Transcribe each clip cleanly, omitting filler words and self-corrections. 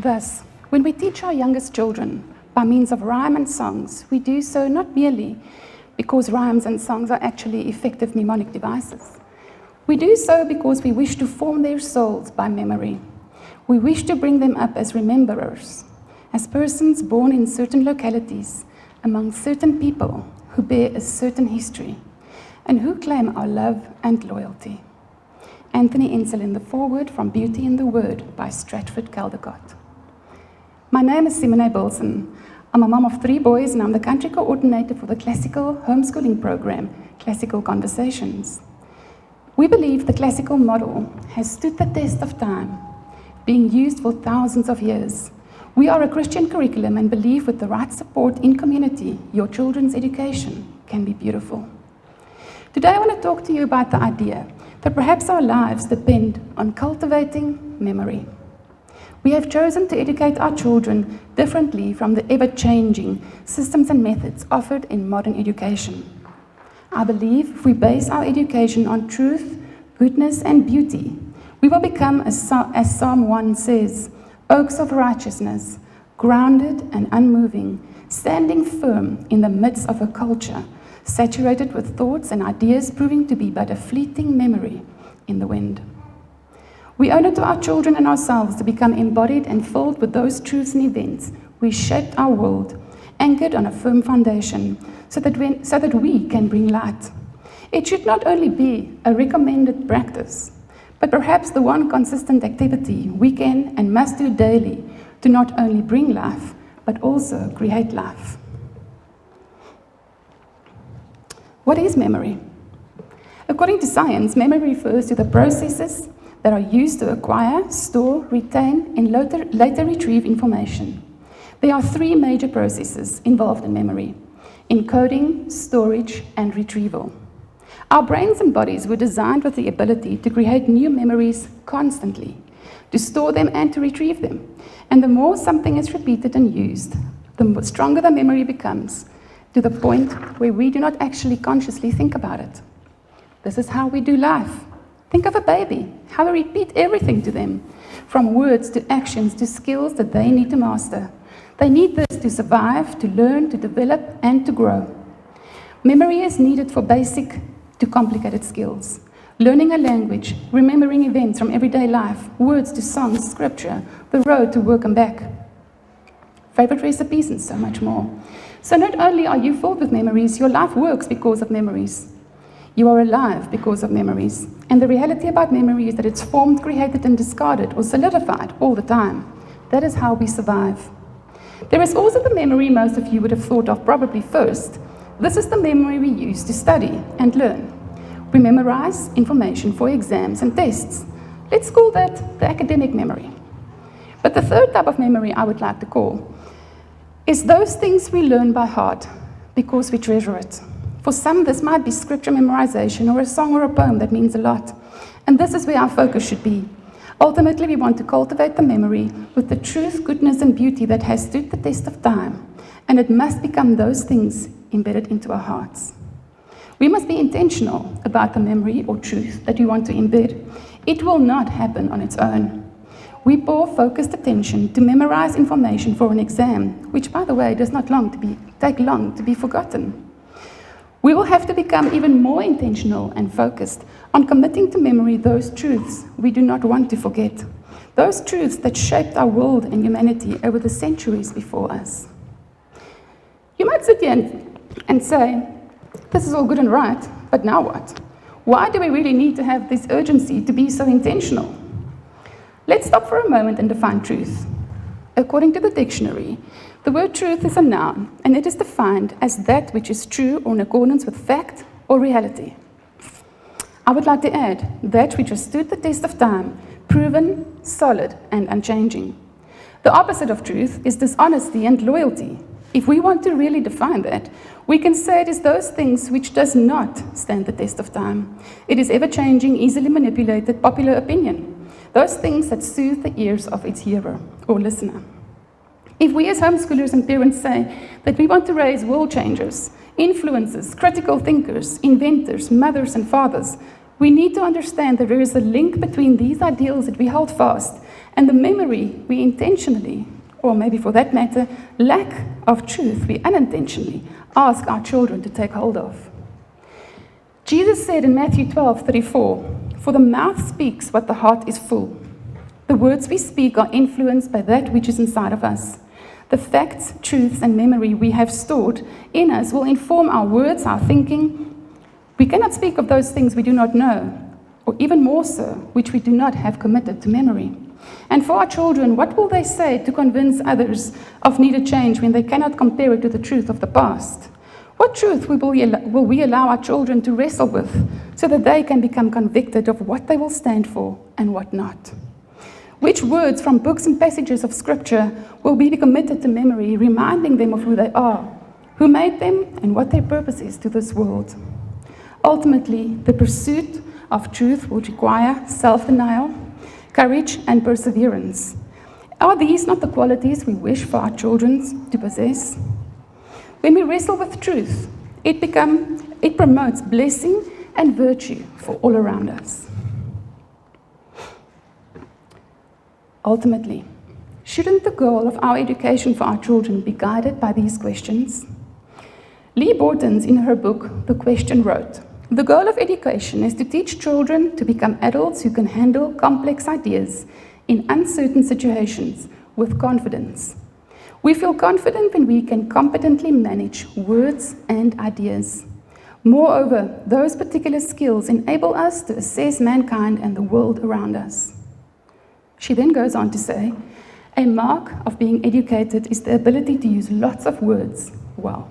Thus, when we teach our youngest children by means of rhyme and songs, we do so not merely because rhymes and songs are actually effective mnemonic devices. We do so because we wish to form their souls by memory. We wish to bring them up as rememberers, as persons born in certain localities, among certain people who bear a certain history, and who claim our love and loyalty. Anthony Ensel in the foreword from Beauty in the Word by Stratford Caldecott. My name is Simone Billson. I'm a mom of 3 boys and I'm the country coordinator for the classical homeschooling program, Classical Conversations. We believe the classical model has stood the test of time, being used for thousands of years. We are a Christian curriculum and believe with the right support in community, your children's education can be beautiful. Today I want to talk to you about the idea that perhaps our lives depend on cultivating memory. We have chosen to educate our children differently from the ever-changing systems and methods offered in modern education. I believe if we base our education on truth, goodness, and beauty, we will become, as Psalm 1 says, oaks of righteousness, grounded and unmoving, standing firm in the midst of a culture saturated with thoughts and ideas proving to be but a fleeting memory in the wind. We owe it to our children and ourselves to become embodied and filled with those truths and events which shaped our world, anchored on a firm foundation, so that we can bring light. It should not only be a recommended practice, but perhaps the one consistent activity we can and must do daily to not only bring life, but also create life. What is memory? According to science, memory refers to the processes that are used to acquire, store, retain, and later retrieve information. There are 3 major processes involved in memory: encoding, storage, and retrieval. Our brains and bodies were designed with the ability to create new memories constantly, to store them and to retrieve them. And the more something is repeated and used, the stronger the memory becomes, to the point where we do not actually consciously think about it. This is how we do life. Think of a baby, how we repeat everything to them, from words to actions to skills that they need to master. They need this to survive, to learn, to develop, and to grow. Memory is needed for basic to complicated skills. Learning a language, remembering events from everyday life, words to songs, scripture, the road to work and back, favorite recipes, and so much more. So not only are you filled with memories, your life works because of memories. You are alive because of memories. And the reality about memory is that it's formed, created, and discarded or solidified all the time. That is how we survive. There is also the memory most of you would have thought of probably first. This is the memory we use to study and learn. We memorize information for exams and tests. Let's call that the academic memory. But the third type of memory I would like to call is those things we learn by heart because we treasure it. For some, this might be scripture memorization or a song or a poem that means a lot. And this is where our focus should be. Ultimately, we want to cultivate the memory with the truth, goodness, and beauty that has stood the test of time. And it must become those things embedded into our hearts. We must be intentional about the memory or truth that we want to embed. It will not happen on its own. We pour focused attention to memorize information for an exam, which, by the way, does not take long to be forgotten. We will have to become even more intentional and focused on committing to memory those truths we do not want to forget, those truths that shaped our world and humanity over the centuries before us. You might sit here and say, this is all good and right, but now what? Why do we really need to have this urgency to be so intentional? Let's stop for a moment and define truth. According to the dictionary, the word truth is a noun, and it is defined as that which is true or in accordance with fact or reality. I would like to add that which has stood the test of time, proven, solid, and unchanging. The opposite of truth is dishonesty and loyalty. If we want to really define that, we can say it is those things which does not stand the test of time. It is ever-changing, easily manipulated popular opinion. Those things that soothe the ears of its hearer or listener. If we as homeschoolers and parents say that we want to raise world changers, influencers, critical thinkers, inventors, mothers and fathers, we need to understand that there is a link between these ideals that we hold fast And the memory we intentionally, or maybe for that matter, lack of truth we unintentionally ask our children to take hold of. Jesus said in Matthew 12:34, "For the mouth speaks what the heart is full." The words we speak are influenced by that which is inside of us. The facts, truths, and memory we have stored in us will inform our words, our thinking. We cannot speak of those things we do not know, or even more so, which we do not have committed to memory. And for our children, what will they say to convince others of needed change when they cannot compare it to the truth of the past? What truth will we allow our children to wrestle with so that they can become convicted of what they will stand for and what not? Which words from books and passages of Scripture will be committed to memory, reminding them of who they are, who made them, and what their purpose is to this world? Ultimately, the pursuit of truth will require self-denial, courage, and perseverance. Are these not the qualities we wish for our children to possess? When we wrestle with truth, it promotes blessing and virtue for all around us. Ultimately, shouldn't the goal of our education for our children be guided by these questions? Lee Bortons, in her book, The Question, wrote, "The goal of education is to teach children to become adults who can handle complex ideas in uncertain situations with confidence. We feel confident when we can competently manage words and ideas. Moreover, those particular skills enable us to assess mankind and the world around us." She then goes on to say, "A mark of being educated is the ability to use lots of words well."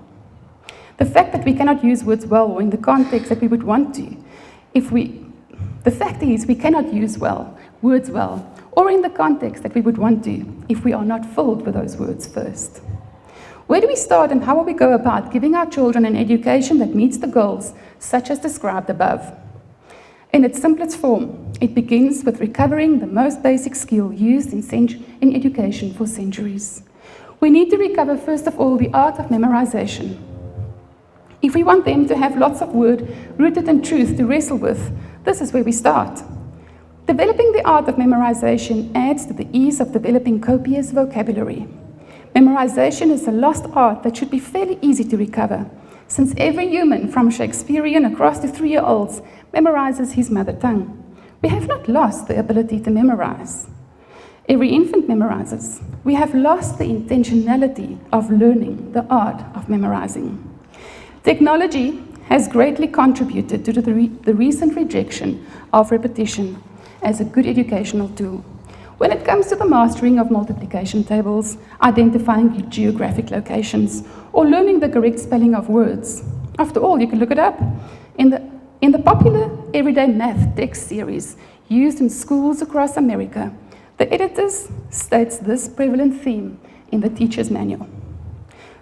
The fact that we cannot use words well or in the context that we would want to, the fact is we cannot use words well, or in the context that we would want to, if we are not filled with those words first. Where do we start and how will we go about giving our children an education that meets the goals, such as described above? In its simplest form, it begins with recovering the most basic skill used in education for centuries. We need to recover, first of all, the art of memorization. If we want them to have lots of word rooted in truth to wrestle with, this is where we start. Developing the art of memorization adds to the ease of developing copious vocabulary. Memorization is a lost art that should be fairly easy to recover, since every human, from Shakespearean across to 3-year-olds, memorizes his mother tongue. We have not lost the ability to memorize. Every infant memorizes. We have lost the intentionality of learning the art of memorizing. Technology has greatly contributed to the recent rejection of repetition as a good educational tool. When it comes to the mastering of multiplication tables, identifying geographic locations, or learning the correct spelling of words. After all, you can look it up. In the popular Everyday Math text series used in schools across America, the editors states this prevalent theme in the teacher's manual.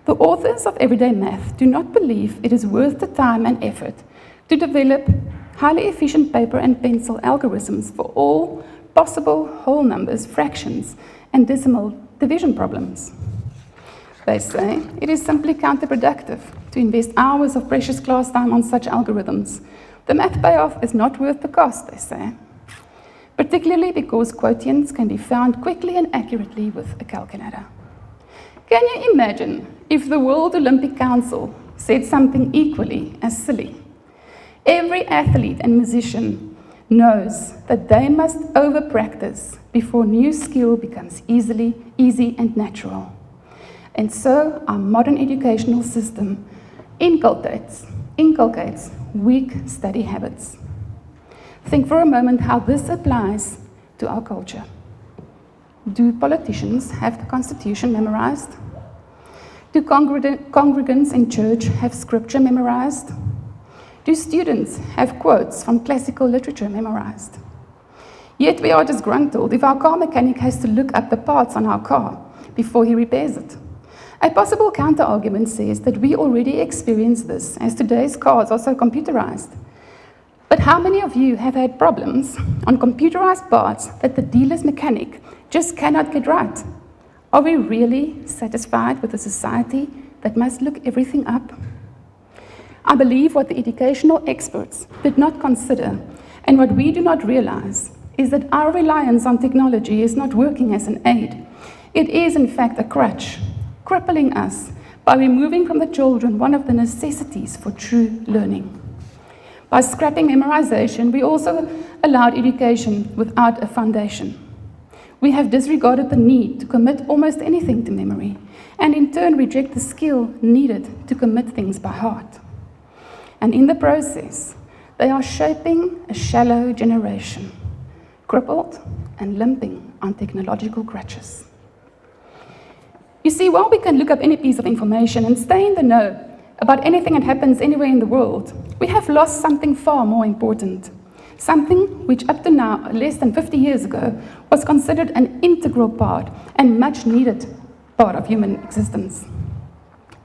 The authors of Everyday Math do not believe it is worth the time and effort to develop highly efficient paper and pencil algorithms for all possible whole numbers, fractions, and decimal division problems. They say it is simply counterproductive to invest hours of precious class time on such algorithms. The math payoff is not worth the cost, they say, particularly because quotients can be found quickly and accurately with a calculator. Can you imagine if the World Olympic Council said something equally as silly? Every athlete and musician knows that they must over-practice before new skill becomes easy and natural. And so our modern educational system inculcates weak study habits. Think for a moment how this applies to our culture. Do politicians have the Constitution memorized? Do congregants in church have scripture memorized? Do students have quotes from classical literature memorized? Yet we are disgruntled if our car mechanic has to look up the parts on our car before he repairs it. A possible counter-argument says that we already experience this, as today's cars are so computerized. But how many of you have had problems on computerized parts that the dealer's mechanic just cannot get right? Are we really satisfied with a society that must look everything up? I believe what the educational experts did not consider, and what we do not realize, is that our reliance on technology is not working as an aid. It is, in fact, a crutch, crippling us by removing from the children one of the necessities for true learning. By scrapping memorization, we also allowed education without a foundation. We have disregarded the need to commit almost anything to memory, and in turn reject the skill needed to commit things by heart. And in the process, they are shaping a shallow generation, crippled and limping on technological crutches. You see, while we can look up any piece of information and stay in the know about anything that happens anywhere in the world, we have lost something far more important. Something which up to now, less than 50 years ago, was considered an integral part and much needed part of human existence.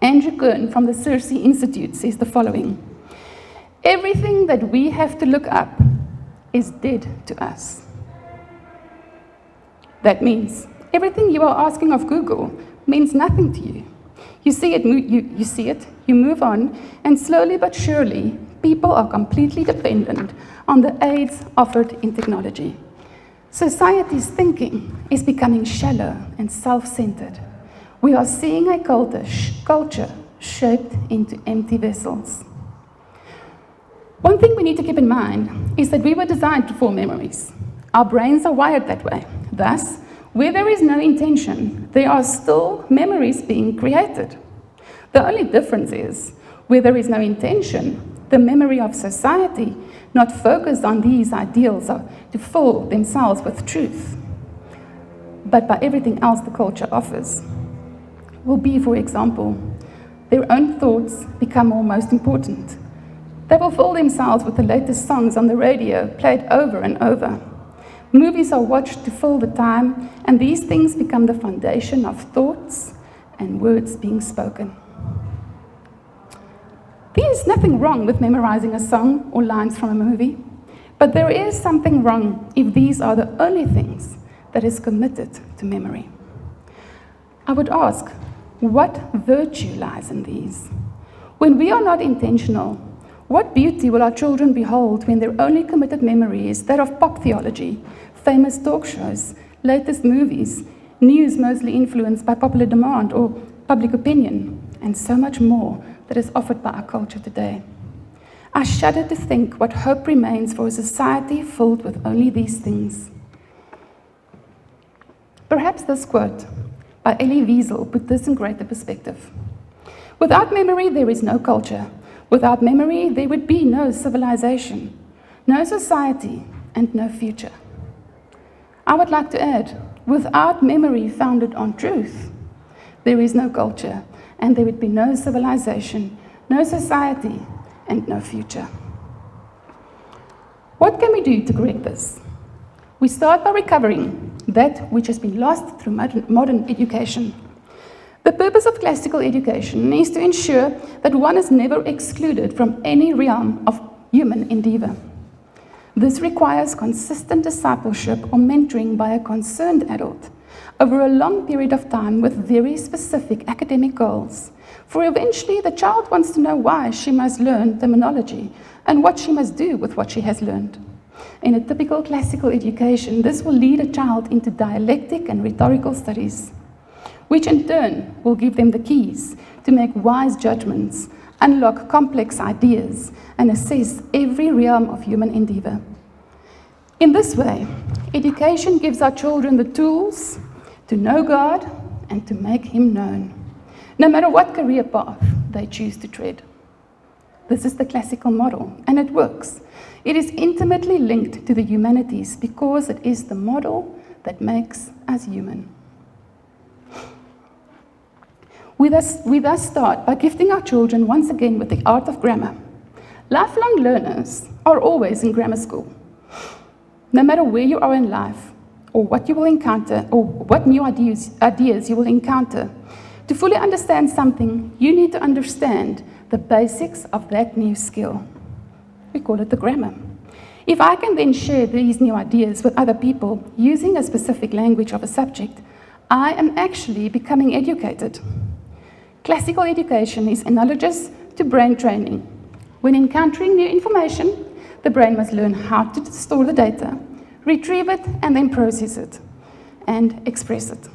Andrew Kern from the Circe Institute says the following: everything that we have to look up is dead to us. That means everything you are asking of Google means nothing to you. You see it, you move on, and slowly but surely, people are completely dependent on the aids offered in technology. Society's thinking is becoming shallow and self-centered. We are seeing a culture shaped into empty vessels. One thing we need to keep in mind is that we were designed to form memories. Our brains are wired that way. Thus, where there is no intention, there are still memories being created. The only difference is, where there is no intention, the memory of society, not focused on these ideals to fill themselves with truth, but by everything else the culture offers, will be, for example, their own thoughts become almost important. They will fill themselves with the latest songs on the radio, played over and over. Movies are watched to fill the time, and these things become the foundation of thoughts and words being spoken. There is nothing wrong with memorizing a song or lines from a movie, but there is something wrong if these are the only things that is committed to memory. I would ask, what virtue lies in these? When we are not intentional, what beauty will our children behold when their only committed memory is that of pop theology, famous talk shows, latest movies, news mostly influenced by popular demand or public opinion, and so much more that is offered by our culture today? I shudder to think what hope remains for a society filled with only these things. Perhaps this quote by Elie Wiesel put this in greater perspective. Without memory, there is no culture. Without memory, there would be no civilization, no society, and no future. I would like to add, without memory founded on truth, there is no culture, and there would be no civilization, no society, and no future. What can we do to correct this? We start by recovering that which has been lost through modern education. The purpose of classical education is to ensure that one is never excluded from any realm of human endeavor. This requires consistent discipleship or mentoring by a concerned adult over a long period of time with very specific academic goals. For eventually, the child wants to know why she must learn terminology and what she must do with what she has learned. In a typical classical education, this will lead a child into dialectic and rhetorical studies, which in turn will give them the keys to make wise judgments, unlock complex ideas, and assess every realm of human endeavor. In this way, education gives our children the tools to know God and to make Him known, no matter what career path they choose to tread. This is the classical model, and it works. It is intimately linked to the humanities because it is the model that makes us human. We thus start by gifting our children once again with the art of grammar. Lifelong learners are always in grammar school. No matter where you are in life, or what you will encounter, or what new ideas you will encounter, to fully understand something, you need to understand the basics of that new skill. We call it the grammar. If I can then share these new ideas with other people using a specific language of a subject, I am actually becoming educated. Classical education is analogous to brain training. When encountering new information, the brain must learn how to store the data, retrieve it, and then process it and express it.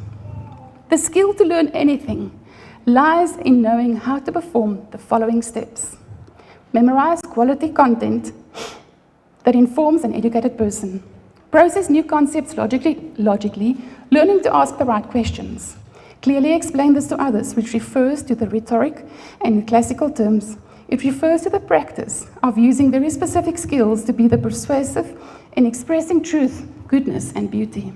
The skill to learn anything lies in knowing how to perform the following steps. Memorize quality content that informs an educated person. Process new concepts logically, learning to ask the right questions. Clearly explain this to others, which refers to the rhetoric and in classical terms. It refers to the practice of using very specific skills to be the persuasive in expressing truth, goodness, and beauty.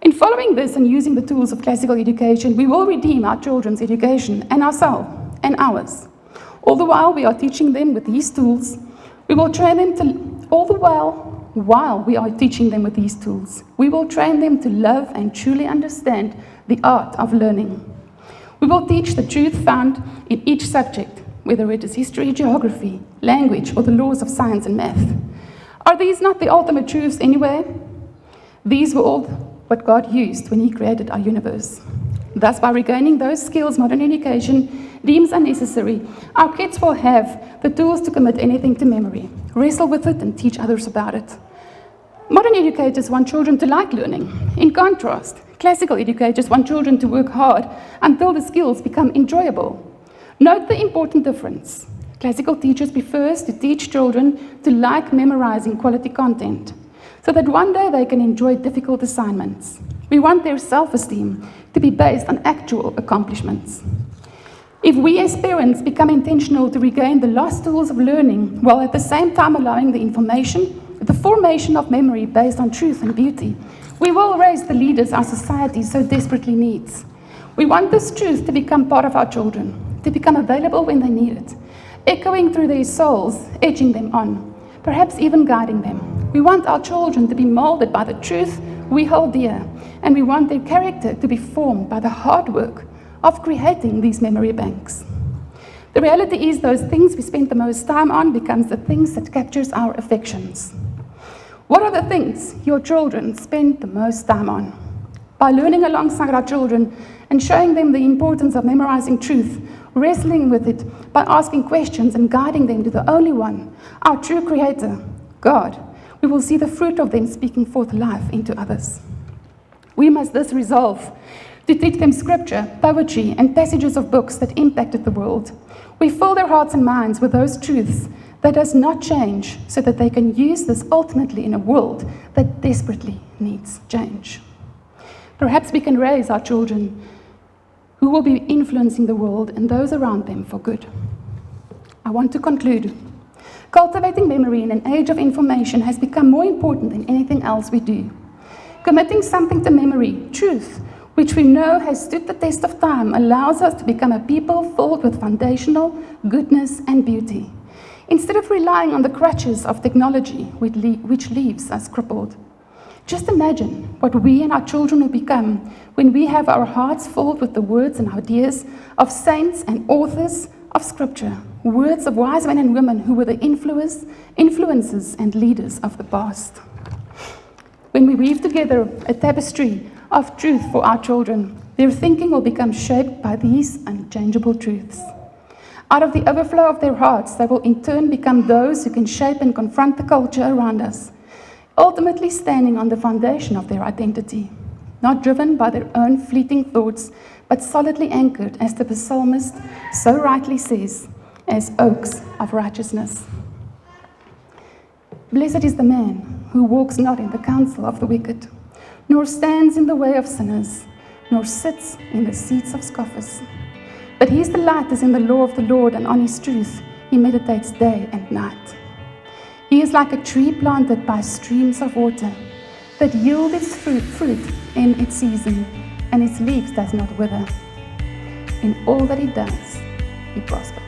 In following this and using the tools of classical education, we will redeem our children's education and ourselves and ours. All the while we are teaching them with these tools, we will train them to, while we are teaching them with these tools, we will train them to love and truly understand the art of learning. We will teach the truth found in each subject, whether it is history, geography, language, or the laws of science and math. Are these not the ultimate truths anyway? These were all what God used when He created our universe. Thus, by regaining those skills modern education deems unnecessary, our kids will have the tools to commit anything to memory, wrestle with it, and teach others about it. Modern educators want children to like learning. In contrast, classical educators want children to work hard until the skills become enjoyable. Note the important difference. Classical teachers prefer to teach children to like memorizing quality content, so that one day they can enjoy difficult assignments. We want their self-esteem to be based on actual accomplishments. If we as parents become intentional to regain the lost tools of learning, while at the same time allowing the formation of memory based on truth and beauty, we will raise the leaders our society so desperately needs. We want this truth to become part of our children, to become available when they need it, echoing through their souls, edging them on, perhaps even guiding them. We want our children to be molded by the truth we hold dear, and we want their character to be formed by the hard work of creating these memory banks. The reality is those things we spend the most time on becomes the things that captures our affections. What are the things your children spend the most time on? By learning alongside our children and showing them the importance of memorizing truth, wrestling with it by asking questions and guiding them to the only one, our true creator, God, we will see the fruit of them speaking forth life into others. We must thus resolve to teach them scripture, poetry, and passages of books that impacted the world. We fill their hearts and minds with those truths that does not change, so that they can use this ultimately in a world that desperately needs change. Perhaps we can raise our children who will be influencing the world and those around them for good. I want to conclude. Cultivating memory in an age of information has become more important than anything else we do. Committing something to memory, truth, which we know has stood the test of time, allows us to become a people filled with foundational goodness and beauty, instead of relying on the crutches of technology which leaves us crippled. Just imagine what we and our children will become when we have our hearts filled with the words and ideas of saints and authors of Scripture, words of wise men and women who were the influences and leaders of the past. When we weave together a tapestry of truth for our children, their thinking will become shaped by these unchangeable truths. Out of the overflow of their hearts, they will in turn become those who can shape and confront the culture around us, ultimately standing on the foundation of their identity, not driven by their own fleeting thoughts, but solidly anchored, as the psalmist so rightly says, as oaks of righteousness. Blessed is the man who walks not in the counsel of the wicked, nor stands in the way of sinners, nor sits in the seats of scoffers. But his delight is in the law of the Lord, and on his truth he meditates day and night. He is like a tree planted by streams of water, that yield its fruit in its season, and its leaves does not wither. In all that he does, he prospers.